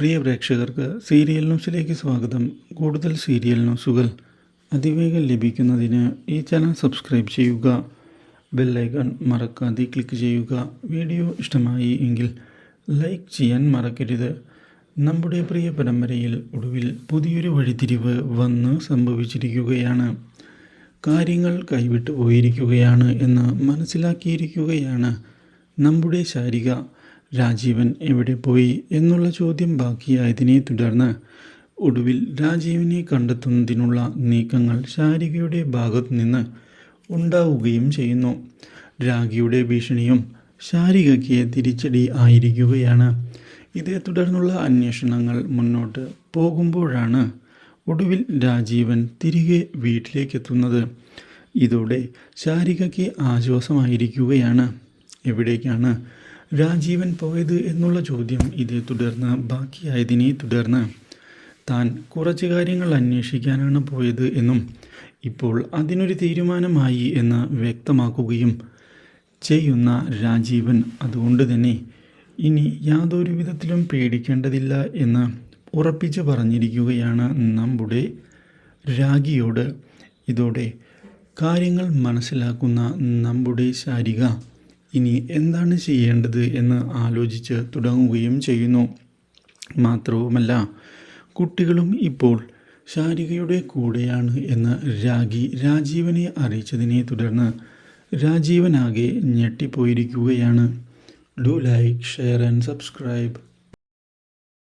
പ്രിയ പ്രേക്ഷകർക്ക് സീരിയൽ ന്യൂസിലേക്ക് സ്വാഗതം. കൂടുതൽ സീരിയൽ ന്യൂസുകൾ അതിവേഗം ലഭിക്കുന്നതിന് ഈ ചാനൽ സബ്സ്ക്രൈബ് ചെയ്യുക. ബെല്ലൈക്കൺ മറക്കാതെ ക്ലിക്ക് ചെയ്യുക. വീഡിയോ ഇഷ്ടമായി എങ്കിൽ ലൈക്ക് ചെയ്യാൻ മറക്കരുത്. നമ്മുടെ പ്രിയ പരമ്പരയിൽ ഒടുവിൽ പുതിയൊരു വഴിത്തിരിവ് വന്ന് സംഭവിച്ചിരിക്കുകയാണ്. കാര്യങ്ങൾ കൈവിട്ടു പോയിരിക്കുകയാണ് എന്ന് മനസ്സിലാക്കിയിരിക്കുകയാണ് നമ്മുടെ ശാരിക. രാജീവൻ എവിടെ പോയി എന്നുള്ള ചോദ്യം ബാക്കിയായതിനെ തുടർന്ന് ഒടുവിൽ രാജീവിനെ കണ്ടെത്തുന്നതിനുള്ള നീക്കങ്ങൾ ശാരികയുടെ ഭാഗത്തു നിന്ന് ഉണ്ടാവുകയും ചെയ്യുന്നു. രാഖിയുടെ ഭീഷണിയും ശാരികയ്ക്ക് തിരിച്ചടി ആയിരിക്കുകയാണ്. ഇതേ തുടർന്നുള്ള അന്വേഷണങ്ങൾ മുന്നോട്ട് പോകുമ്പോഴാണ് ഒടുവിൽ രാജീവൻ തിരികെ വീട്ടിലേക്കെത്തുന്നത്. ഇതോടെ ശാരികയ്ക്ക് ആശ്വാസമായിരിക്കുകയാണ്. എവിടേക്കാണ് രാജീവൻ പോയത് എന്നുള്ള ചോദ്യം ഇതേ തുടർന്ന് ബാക്കിയായതിനെ തുടർന്ന് താൻ കുറച്ച് കാര്യങ്ങൾ അന്വേഷിക്കാനാണ് പോയത് എന്നും ഇപ്പോൾ അതിനൊരു തീരുമാനമായി എന്ന് വ്യക്തമാക്കുകയും ചെയ്യുന്ന രാജീവൻ അതുകൊണ്ട് തന്നെ ഇനി യാതൊരു വിധത്തിലും പേടിക്കേണ്ടതില്ല എന്ന് ഉറപ്പിച്ച് പറഞ്ഞിരിക്കുകയാണ് നമ്മുടെ രാഖിയോട്. ഇതോടെ കാര്യങ്ങൾ മനസ്സിലാക്കുന്ന നമ്മുടെ ശാരിക ഇനി എന്താണ് ചെയ്യേണ്ടത് എന്ന് ആലോചിച്ച് തുടങ്ങുകയും ചെയ്യുന്നു. മാത്രവുമല്ല, കുട്ടികളും ഇപ്പോൾ ശാരികയുടെ കൂടെയാണ് എന്ന് രാജീവനെ അറിയിച്ചതിനെ തുടർന്ന് രാജീവനാകെ ഞെട്ടിപ്പോയിരിക്കുകയാണ്. Do like, share and subscribe.